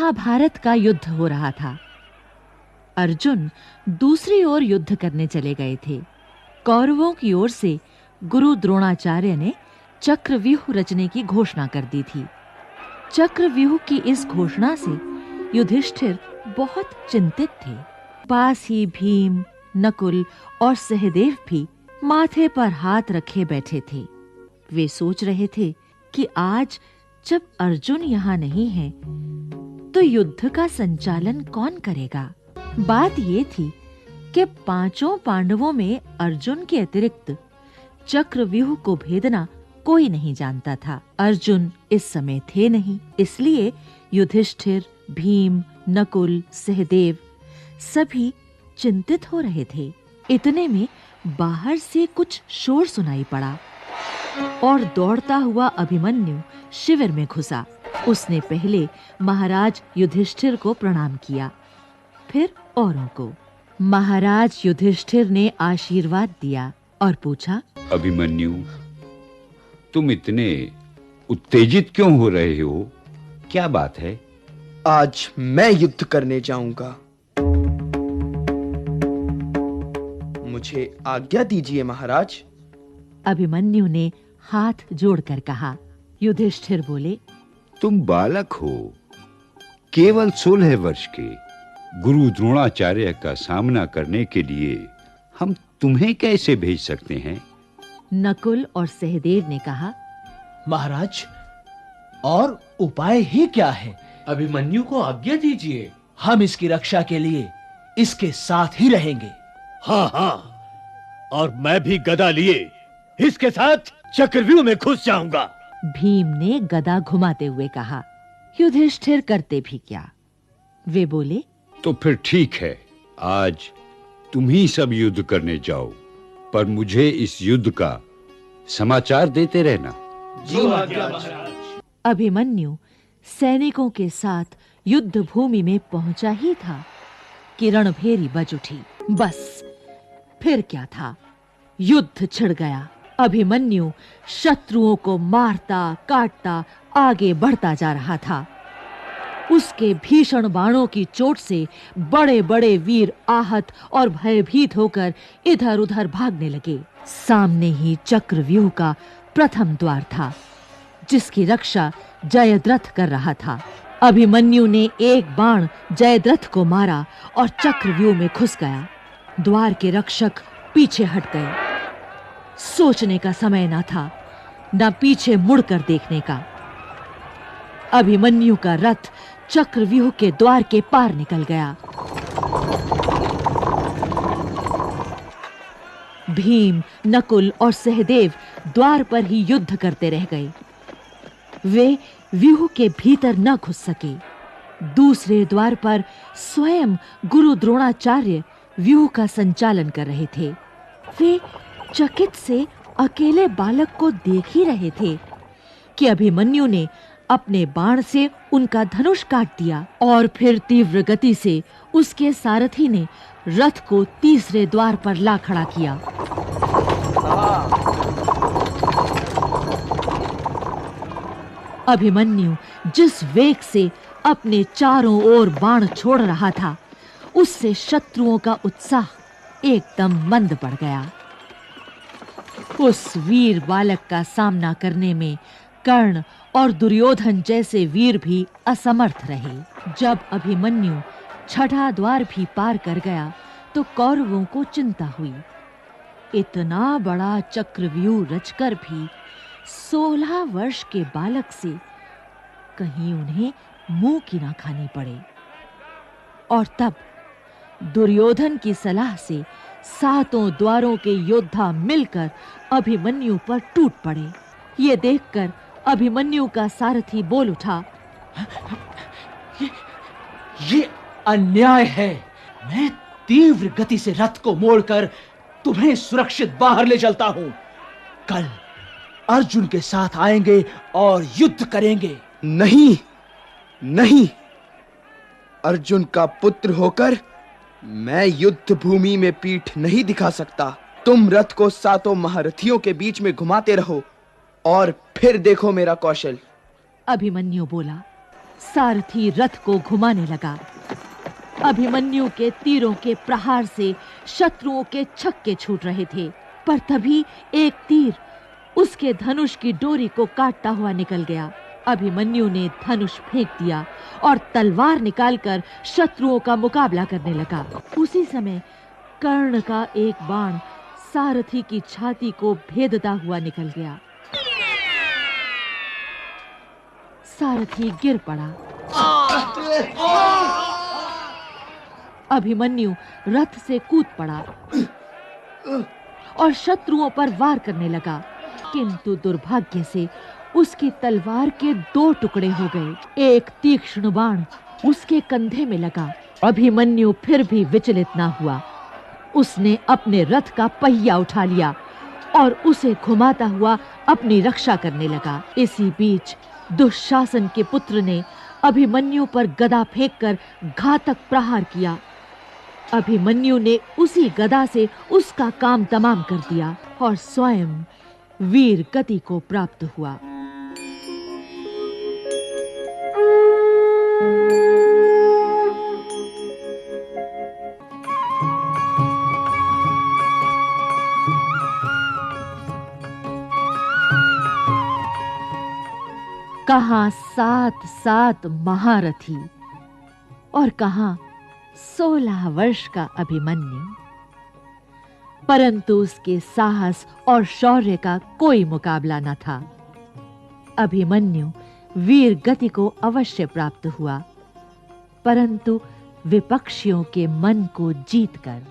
महाभारत का युद्ध हो रहा था। अर्जुन दूसरी ओर युद्ध करने चले गए थे। कौरवों की ओर से गुरु द्रोणाचार्य ने चक्रव्यूह रचने की घोषणा कर दी थी। चक्रव्यूह की इस घोषणा से युधिष्ठिर बहुत चिंतित थे। पास ही भीम, नकुल और सहदेव भी माथे पर हाथ रखे बैठे थे। वे सोच रहे थे कि आज जब अर्जुन यहाँ नहीं है तो युद्ध का संचालन कौन करेगा। बात ये थी कि पांचों पांडवों में अर्जुन के अतिरिक्त चक्रव्यूह को भेदना कोई नहीं जानता था। अर्जुन इस समय थे नहीं, इसलिए युधिष्ठिर, भीम, नकुल, सहदेव सभी चिंतित हो रहे थे। इतने में बाहर से कुछ शोर सुनाई पड़ा और दौड़ता हुआ अभिमन्यु शिविर में घुसा। उसने पहले महाराज युधिष्ठिर को प्रणाम किया, फिर औरों को। महाराज युधिष्ठिर ने आशीर्वाद दिया और पूछा, अभिमन्यु, तुम इतने उत्तेजित क्यों हो रहे हो? क्या बात है? आज मैं युद्ध करने जाऊंगा। मुझे आज्ञा दीजिए महाराज। अभिमन्यु ने हाथ जोड़कर कहा। युधिष्ठिर बोले, तुम बालक हो, केवल 16 वर्ष के। गुरु द्रोणाचार्य का सामना करने के लिए हम तुम्हें कैसे भेज सकते हैं? नकुल और सहदेव ने कहा, महाराज, और उपाय ही क्या है? अभिमन्यु को आज्ञा दीजिए। हम इसकी रक्षा के लिए इसके साथ ही रहेंगे। हाँ, और मैं भी गदा लिए इसके साथ चक्रव्यूह में घुस जाऊंगा। भीम ने गदा घुमाते हुए कहा। युधिष्ठिर करते भी क्या। वे बोले, तो फिर ठीक है, आज तुम ही सब युद्ध करने जाओ, पर मुझे इस युद्ध का समाचार देते रहना। जी महाराज। अभिमन्यु सैनिकों के साथ युद्ध भूमि में पहुंचा ही था कि रणभेरी बज उठी। बस फिर क्या था, युद्ध छिड़ गया। अभिमन्यु शत्रुओं को मारता काटता आगे बढ़ता जा रहा था। उसके भीषण बाणों की चोट से बड़े-बड़े वीर आहत और भयभीत होकर इधर-उधर भागने लगे। सामने ही चक्रव्यूह का प्रथम द्वार था, जिसकी रक्षा जयद्रथ कर रहा था। अभिमन्यु ने एक बाण जयद्रथ को मारा और चक्रव्यूह में घुस गया। द्वार के रक्षक पीछे हट गए। सोचने का समय न था, न पीछे मुड़कर देखने का। अभिमन्यु का रथ चक्रव्यूह के द्वार के पार निकल गया। भीम, नकुल और सहदेव द्वार पर ही युद्ध करते रह गए। वे व्यूह के भीतर न घुस सके। दूसरे द्वार पर स्वयं गुरु द्रोणाचार्य व्यूह का संचालन कर रहे थे। वे चकित से अकेले बालक को देख ही रहे थे कि अभिमन्यु ने अपने बाण से उनका धनुष काट दिया और फिर तीव्र गति से उसके सारथी ने रथ को तीसरे द्वार पर ला खड़ा किया। अभिमन्यु जिस वेग से अपने चारों ओर बाण छोड़ रहा था, उससे शत्रुओं का उत्साह एकदम मंद पड़ गया। उस वीर बालक का सामना करने में कर्ण और दुर्योधन जैसे वीर भी असमर्थ रहे। जब अभिमन्यु छठा द्वार भी पार कर गया तो कौरवों को चिंता हुई। इतना बड़ा चक्रव्यूह रचकर भी 16 वर्ष के बालक से कहीं उन्हें मुंह की ना खानी पड़े। और तब दुर्योधन की सलाह से सातों द्वारों के योद्धा मिलकर अभिमन्यु पर टूट पड़े। ये देखकर अभिमन्यु का सारथी बोल उठा, ये अन्याय है। मैं तीव्र गति से रथ को मोड़कर तुम्हें सुरक्षित बाहर ले चलता हूं। कल अर्जुन के साथ आएंगे और युद्ध करेंगे। नहीं, नहीं, अर्जुन का पुत्र होकर मैं युद्ध भूमि में पीठ नहीं दिखा सकता। तुम रथ को सातों महारथियों के बीच में घुमाते रहो और फिर देखो मेरा कौशल। अभिमन्यु बोला। सारथी रथ को घुमाने लगा। अभिमन्यु के तीरों के प्रहार से शत्रुओं के छक्के छूट रहे थे, पर तभी एक तीर उसके धनुष की डोरी को काटता हुआ निकल गया। अभिमन्यु ने धनुष फेंक दिया और तलवार निकालकर शत्रुओं का मुकाबला करने लगा। उसी समय कर्ण का एक बाण सारथी की छाती को भेदता हुआ निकल गया। सारथी गिर पड़ा। अभिमन्यु रथ से कूद पड़ा और शत्रुओं पर वार करने लगा, किंतु दुर्भाग्य से उसकी तलवार के 2 टुकड़े हो गए। एक तीक्ष्ण बाण उसके कंधे में लगा। अभिमन्यु फिर भी विचलित ना हुआ। उसने अपने रथ का पहिया उठा लिया और उसे घुमाता हुआ अपनी रक्षा करने लगा। इसी बीच दुशासन के पुत्र ने अभिमन्यु पर गदा फेंककर घातक प्रहार किया। अभिमन्यु ने उसी गदा से उसका काम तमाम कर दिया और स्वयं वीर गति को प्राप्त हुआ। कहां 7 महारथी और कहां 16 वर्ष का अभिमन्यु, परंतु उसके साहस और शौर्य का कोई मुकाबला न था। अभिमन्यु वीर गति को अवश्य प्राप्त हुआ, परंतु विपक्षियों के मन को जीतकर।